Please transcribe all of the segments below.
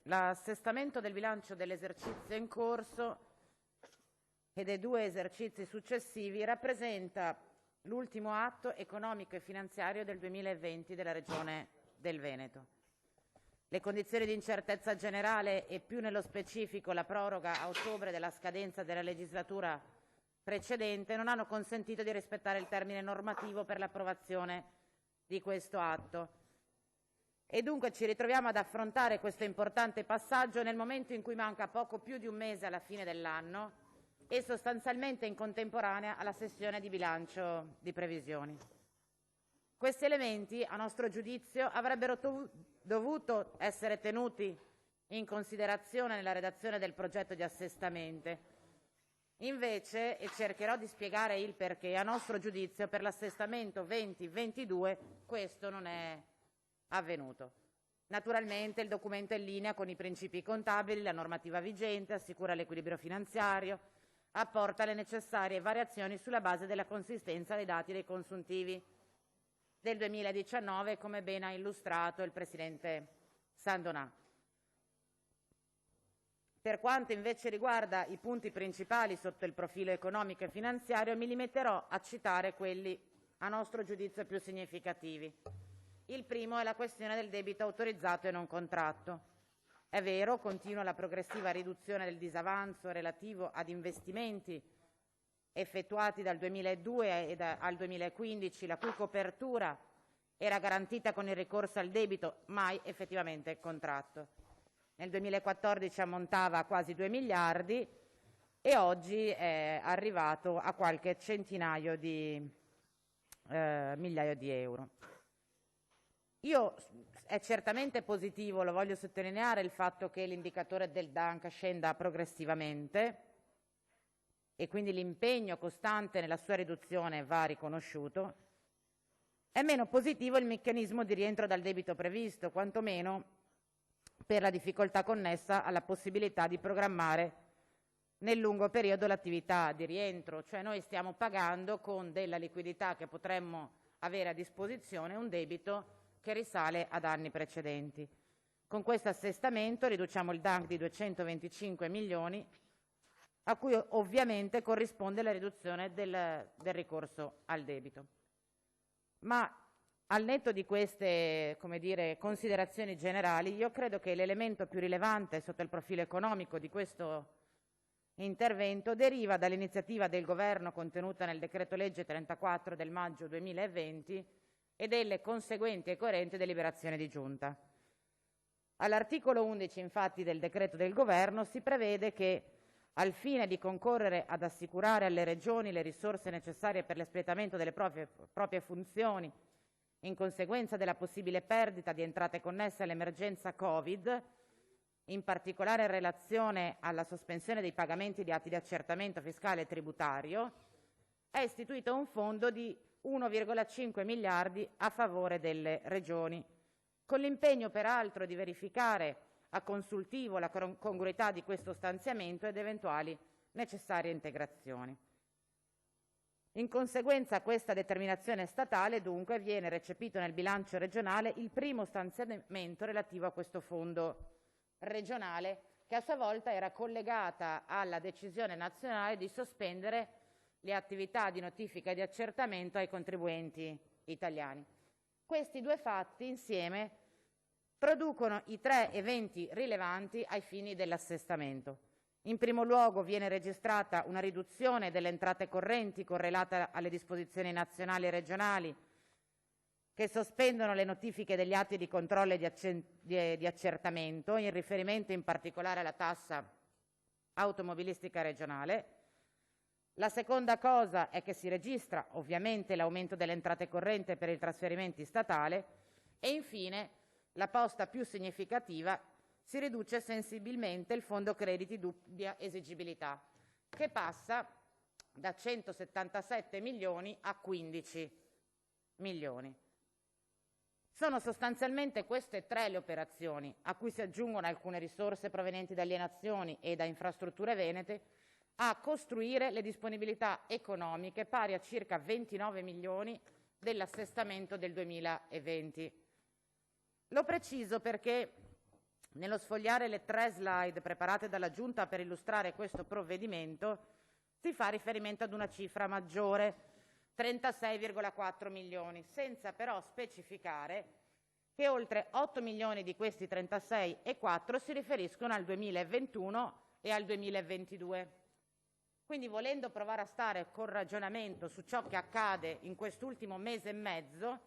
l'assestamento del bilancio dell'esercizio in corso e dei 2 esercizi successivi rappresenta l'ultimo atto economico e finanziario del 2020 della Regione del Veneto. Le condizioni di incertezza generale e più nello specifico la proroga a ottobre della scadenza della legislatura precedente non hanno consentito di rispettare il termine normativo per l'approvazione di questo atto. E dunque ci ritroviamo ad affrontare questo importante passaggio nel momento in cui manca poco più di un mese alla fine dell'anno e sostanzialmente in contemporanea alla sessione di bilancio di previsioni. Questi elementi, a nostro giudizio, avrebbero dovuto essere tenuti in considerazione nella redazione del progetto di assestamento. Invece, e cercherò di spiegare il perché, a nostro giudizio per l'assestamento 2022 questo non è avvenuto. Naturalmente il documento è in linea con i principi contabili, la normativa vigente, assicura l'equilibrio finanziario, apporta le necessarie variazioni sulla base della consistenza dei dati dei consuntivi del 2019, come ben ha illustrato il Presidente Sandonà. Per quanto invece riguarda i punti principali sotto il profilo economico e finanziario, mi limiterò a citare quelli a nostro giudizio più significativi. Il primo è la questione del debito autorizzato e non contratto. È vero, continua la progressiva riduzione del disavanzo relativo ad investimenti effettuati dal 2002 al 2015, la cui copertura era garantita con il ricorso al debito, mai effettivamente contratto. Nel 2014 ammontava a quasi 2 miliardi e oggi è arrivato a qualche centinaio di migliaia di euro. È certamente positivo, lo voglio sottolineare, il fatto che l'indicatore del DANC scenda progressivamente e quindi l'impegno costante nella sua riduzione va riconosciuto. È meno positivo il meccanismo di rientro dal debito previsto, quantomeno per la difficoltà connessa alla possibilità di programmare nel lungo periodo l'attività di rientro, cioè noi stiamo pagando con della liquidità che potremmo avere a disposizione un debito che risale ad anni precedenti. Con questo assestamento riduciamo il DANC di 225 milioni, a cui ovviamente corrisponde la riduzione del ricorso al debito. Ma al netto di queste, considerazioni generali, io credo che l'elemento più rilevante sotto il profilo economico di questo intervento deriva dall'iniziativa del Governo contenuta nel decreto legge 34 del maggio 2020 e delle conseguenti e coerenti deliberazioni di Giunta. All'articolo 11, infatti, del decreto del Governo si prevede che, al fine di concorrere ad assicurare alle Regioni le risorse necessarie per l'espletamento delle proprie funzioni in conseguenza della possibile perdita di entrate connesse all'emergenza Covid, in particolare in relazione alla sospensione dei pagamenti di atti di accertamento fiscale e tributario, è istituito un fondo di 1,5 miliardi a favore delle Regioni, con l'impegno peraltro di verificare a consultivo la congruità di questo stanziamento ed eventuali necessarie integrazioni. In conseguenza a questa determinazione statale, dunque, viene recepito nel bilancio regionale il primo stanziamento relativo a questo fondo regionale, che a sua volta era collegata alla decisione nazionale di sospendere le attività di notifica e di accertamento ai contribuenti italiani. Questi due fatti insieme producono i 3 eventi rilevanti ai fini dell'assestamento. In primo luogo viene registrata una riduzione delle entrate correnti correlata alle disposizioni nazionali e regionali che sospendono le notifiche degli atti di controllo e di accertamento, in riferimento in particolare alla tassa automobilistica regionale. La seconda cosa è che si registra ovviamente l'aumento delle entrate correnti per i trasferimenti statali e infine la posta più significativa: si riduce sensibilmente il fondo crediti dubbia esigibilità, che passa da 177 milioni a 15 milioni. Sono sostanzialmente queste 3 le operazioni, a cui si aggiungono alcune risorse provenienti da alienazioni e da infrastrutture venete, a costruire le disponibilità economiche pari a circa 29 milioni dell'assestamento del 2020. Lo preciso perché Nello sfogliare le 3 slide preparate dalla Giunta per illustrare questo provvedimento, si fa riferimento ad una cifra maggiore, 36,4 milioni, senza però specificare che oltre 8 milioni di questi 36,4 si riferiscono al 2021 e al 2022. Quindi, volendo provare a stare col ragionamento su ciò che accade in quest'ultimo mese e mezzo,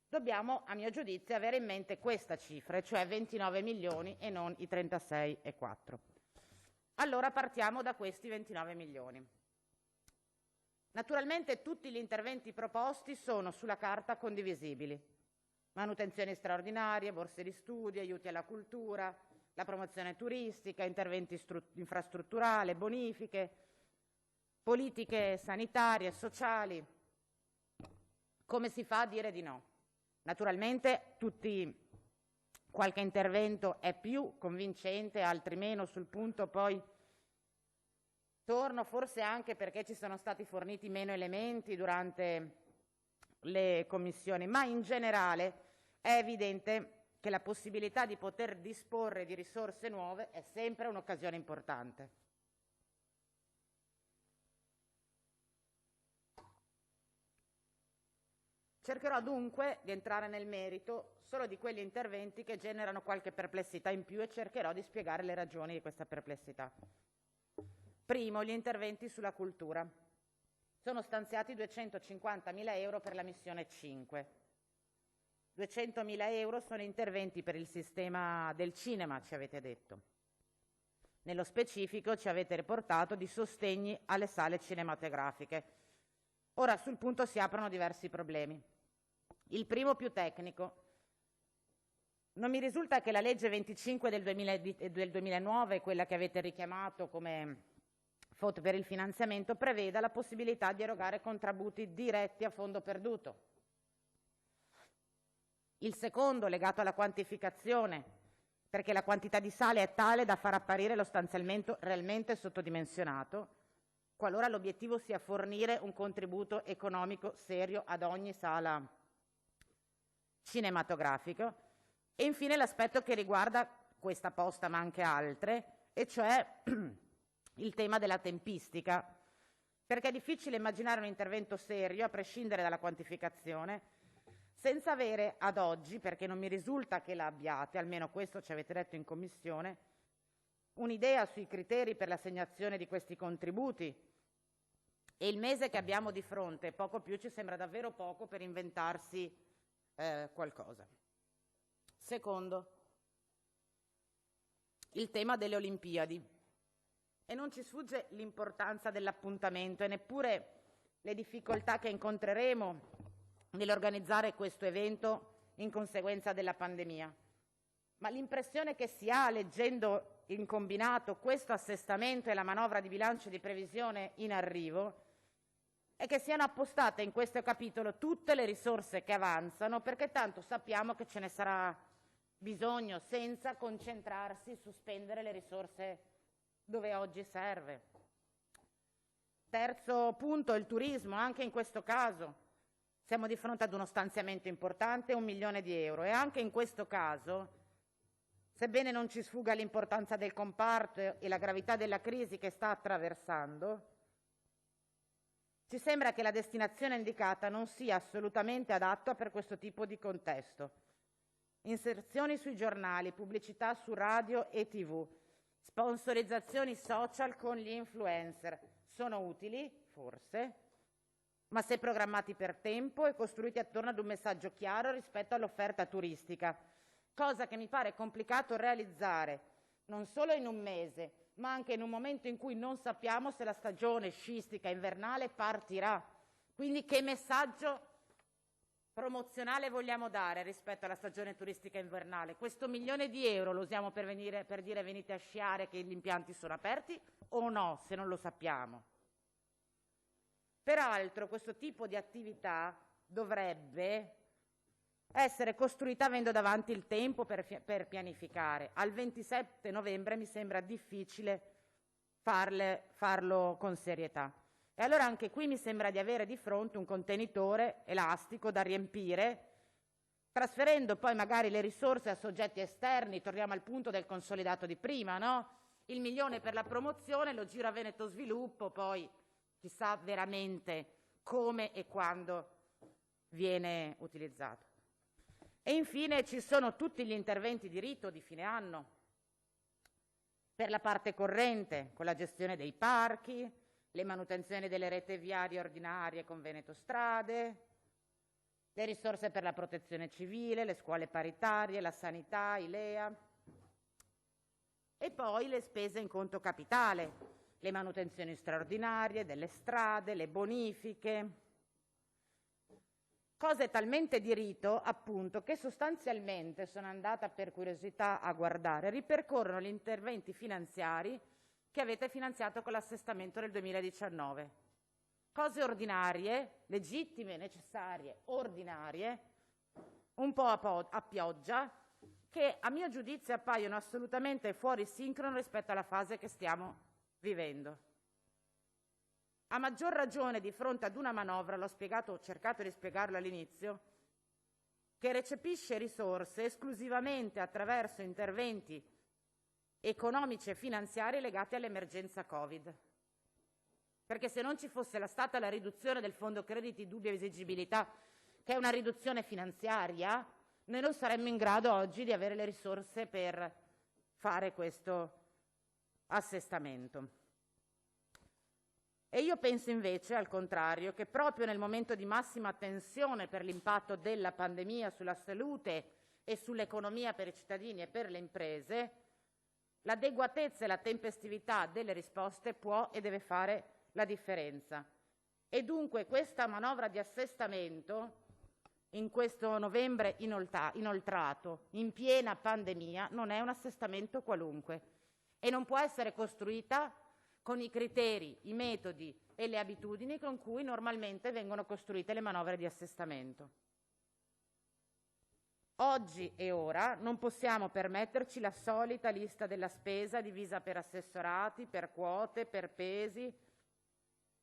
dobbiamo, a mio giudizio, avere in mente questa cifra, cioè 29 milioni e non i 36,4. Allora partiamo da questi 29 milioni. Naturalmente tutti gli interventi proposti sono sulla carta condivisibili. Manutenzioni straordinarie, borse di studio, aiuti alla cultura, la promozione turistica, interventi infrastrutturali, bonifiche, politiche sanitarie, sociali. Come si fa a dire di no? Naturalmente qualche intervento è più convincente, altri meno sul punto, poi torno forse anche perché ci sono stati forniti meno elementi durante le commissioni, ma in generale è evidente che la possibilità di poter disporre di risorse nuove è sempre un'occasione importante. Cercherò dunque di entrare nel merito solo di quegli interventi che generano qualche perplessità in più e cercherò di spiegare le ragioni di questa perplessità. Primo, gli interventi sulla cultura. Sono stanziati 250.000 euro per la missione 5. 200.000 euro sono interventi per il sistema del cinema, ci avete detto. Nello specifico ci avete riportato di sostegni alle sale cinematografiche. Ora sul punto si aprono diversi problemi. Il primo, più tecnico. Non mi risulta che la legge 25 del 2009, quella che avete richiamato come fonte per il finanziamento, preveda la possibilità di erogare contributi diretti a fondo perduto. Il secondo, legato alla quantificazione, perché la quantità di sale è tale da far apparire lo stanziamento realmente sottodimensionato, qualora l'obiettivo sia fornire un contributo economico serio ad ogni sala cinematografica. E infine l'aspetto che riguarda questa posta, ma anche altre, e cioè il tema della tempistica, perché è difficile immaginare un intervento serio, a prescindere dalla quantificazione, senza avere ad oggi, perché non mi risulta che la abbiate, almeno questo ci avete detto in Commissione, un'idea sui criteri per l'assegnazione di questi contributi. E il mese che abbiamo di fronte, poco più, ci sembra davvero poco per inventarsi qualcosa. Secondo, il tema delle Olimpiadi. E non ci sfugge l'importanza dell'appuntamento e neppure le difficoltà che incontreremo nell'organizzare questo evento in conseguenza della pandemia. Ma l'impressione che si ha leggendo in combinato questo assestamento e la manovra di bilancio di previsione in arrivo è che siano appostate in questo capitolo tutte le risorse che avanzano, perché tanto sappiamo che ce ne sarà bisogno, senza concentrarsi su spendere le risorse dove oggi serve. Terzo punto, il turismo. Anche in questo caso siamo di fronte ad uno stanziamento importante, 1 milione di euro, e anche in questo caso, sebbene non ci sfugga l'importanza del comparto e la gravità della crisi che sta attraversando, ci sembra che la destinazione indicata non sia assolutamente adatta per questo tipo di contesto. Inserzioni sui giornali, pubblicità su radio e TV, sponsorizzazioni social con gli influencer sono utili, forse, ma se programmati per tempo e costruiti attorno ad un messaggio chiaro rispetto all'offerta turistica, cosa che mi pare complicato realizzare non solo in un mese, ma anche in un momento in cui non sappiamo se la stagione sciistica invernale partirà. Quindi che messaggio promozionale vogliamo dare rispetto alla stagione turistica invernale? Questo 1 milione di euro lo usiamo per dire venite a sciare che gli impianti sono aperti o no, se non lo sappiamo? Peraltro questo tipo di attività dovrebbe essere costruita avendo davanti il tempo per pianificare. Al 27 novembre mi sembra difficile farlo con serietà. E allora anche qui mi sembra di avere di fronte un contenitore elastico da riempire trasferendo poi magari le risorse a soggetti esterni. Torniamo al punto del consolidato di prima, no? Il 1 milione per la promozione lo giro a Veneto Sviluppo, poi chissà veramente come e quando viene utilizzato. E infine ci sono tutti gli interventi di rito di fine anno per la parte corrente, con la gestione dei parchi, le manutenzioni delle reti viarie ordinarie con Veneto Strade, le risorse per la protezione civile, le scuole paritarie, la sanità, i LEA, e poi le spese in conto capitale, le manutenzioni straordinarie delle strade, le bonifiche, cose talmente di rito, appunto, che sostanzialmente sono andata per curiosità a guardare, ripercorrono gli interventi finanziari che avete finanziato con l'assestamento del 2019. Cose ordinarie, legittime, necessarie, ordinarie, un po' a pioggia, che a mio giudizio appaiono assolutamente fuori sincrono rispetto alla fase che stiamo vivendo. A maggior ragione di fronte ad una manovra, ho cercato di spiegarlo all'inizio, che recepisce risorse esclusivamente attraverso interventi economici e finanziari legati all'emergenza Covid. Perché se non ci fosse stata la riduzione del fondo crediti dubbia esigibilità, che è una riduzione finanziaria, noi non saremmo in grado oggi di avere le risorse per fare questo assestamento. E io penso invece, al contrario, che proprio nel momento di massima tensione per l'impatto della pandemia sulla salute e sull'economia per i cittadini e per le imprese, l'adeguatezza e la tempestività delle risposte può e deve fare la differenza. E dunque questa manovra di assestamento, in questo novembre inoltrato, in piena pandemia, non è un assestamento qualunque e non può essere costruita con i criteri, i metodi e le abitudini con cui normalmente vengono costruite le manovre di assestamento. Oggi e ora non possiamo permetterci la solita lista della spesa divisa per assessorati, per quote, per pesi,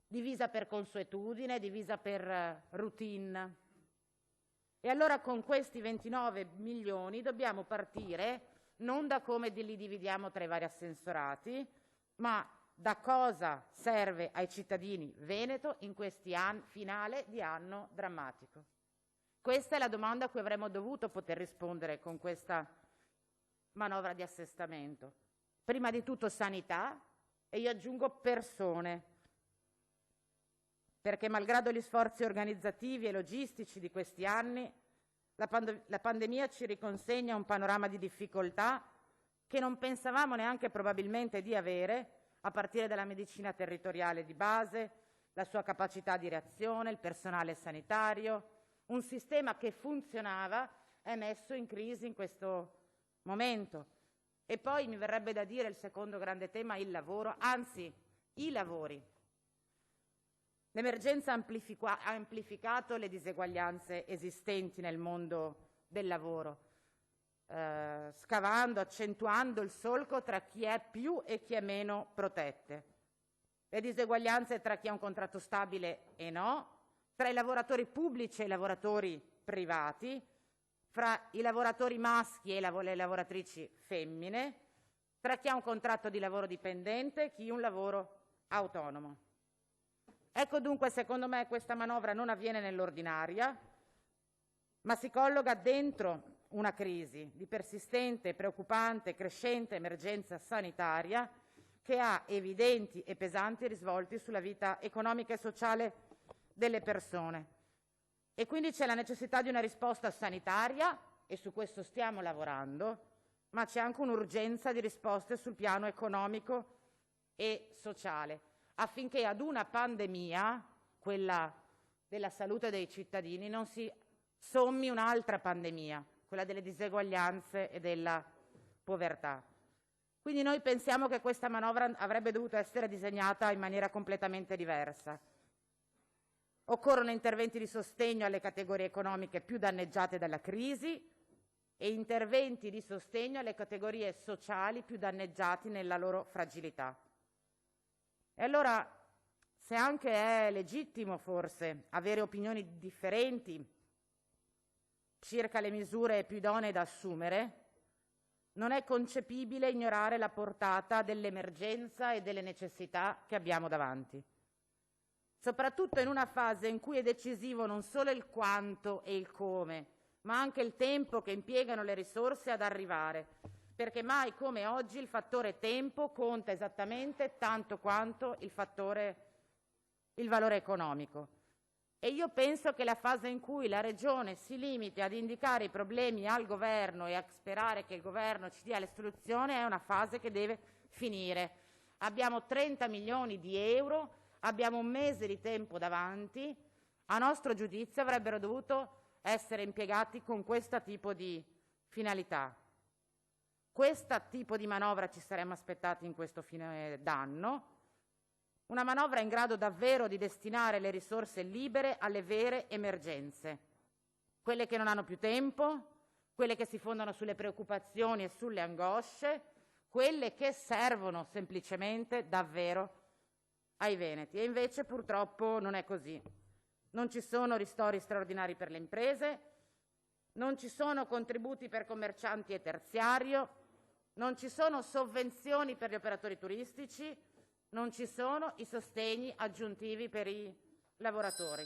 divisa per consuetudine, divisa per routine. E allora con questi 29 milioni dobbiamo partire non da come li dividiamo tra i vari assessorati, ma da cosa serve ai cittadini veneto in questi anni, finale di anno drammatico. Questa è la domanda a cui avremmo dovuto poter rispondere con questa manovra di assestamento. Prima di tutto sanità e io aggiungo persone, perché malgrado gli sforzi organizzativi e logistici di questi anni, la pandemia ci riconsegna un panorama di difficoltà che non pensavamo neanche probabilmente di avere, a partire dalla medicina territoriale di base, la sua capacità di reazione, il personale sanitario, un sistema che funzionava è messo in crisi in questo momento. E poi mi verrebbe da dire il secondo grande tema, il lavoro, anzi i lavori. L'emergenza ha amplificato le diseguaglianze esistenti nel mondo del lavoro, scavando, accentuando il solco tra chi è più e chi è meno protette. Le diseguaglianze tra chi ha un contratto stabile e no, tra i lavoratori pubblici e i lavoratori privati, fra i lavoratori maschi e le lavoratrici femmine, tra chi ha un contratto di lavoro dipendente e chi un lavoro autonomo. Ecco dunque, secondo me, questa manovra non avviene nell'ordinaria, ma si colloca dentro una crisi di persistente, preoccupante, crescente emergenza sanitaria che ha evidenti e pesanti risvolti sulla vita economica e sociale delle persone. E quindi c'è la necessità di una risposta sanitaria, e su questo stiamo lavorando, ma c'è anche un'urgenza di risposte sul piano economico e sociale, affinché ad una pandemia, quella della salute dei cittadini, non si sommi un'altra pandemia, quella delle diseguaglianze e della povertà. Quindi noi pensiamo che questa manovra avrebbe dovuto essere disegnata in maniera completamente diversa. Occorrono interventi di sostegno alle categorie economiche più danneggiate dalla crisi e interventi di sostegno alle categorie sociali più danneggiate nella loro fragilità. E allora, se anche è legittimo forse avere opinioni differenti circa le misure più idonee da assumere, non è concepibile ignorare la portata dell'emergenza e delle necessità che abbiamo davanti, soprattutto in una fase in cui è decisivo non solo il quanto e il come, ma anche il tempo che impiegano le risorse ad arrivare, perché mai come oggi il fattore tempo conta esattamente tanto quanto il valore economico. E io penso che la fase in cui la Regione si limiti ad indicare i problemi al Governo e a sperare che il Governo ci dia le soluzioni è una fase che deve finire. Abbiamo 30 milioni di euro, abbiamo un mese di tempo davanti, a nostro giudizio avrebbero dovuto essere impiegati con questo tipo di finalità. Questo tipo di manovra ci saremmo aspettati in questo fine d'anno. Una manovra in grado davvero di destinare le risorse libere alle vere emergenze, quelle che non hanno più tempo, quelle che si fondano sulle preoccupazioni e sulle angosce, quelle che servono semplicemente davvero ai veneti. E invece purtroppo non è così. Non ci sono ristori straordinari per le imprese, non ci sono contributi per commercianti e terziario, non ci sono sovvenzioni per gli operatori turistici, non ci sono i sostegni aggiuntivi per i lavoratori.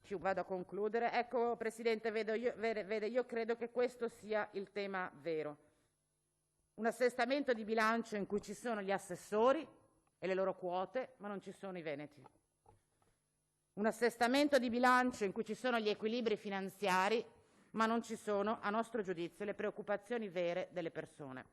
Vado a concludere. Ecco, Presidente, io credo che questo sia il tema vero. Un assestamento di bilancio in cui ci sono gli assessori e le loro quote, ma non ci sono i veneti. Un assestamento di bilancio in cui ci sono gli equilibri finanziari, ma non ci sono, a nostro giudizio, le preoccupazioni vere delle persone.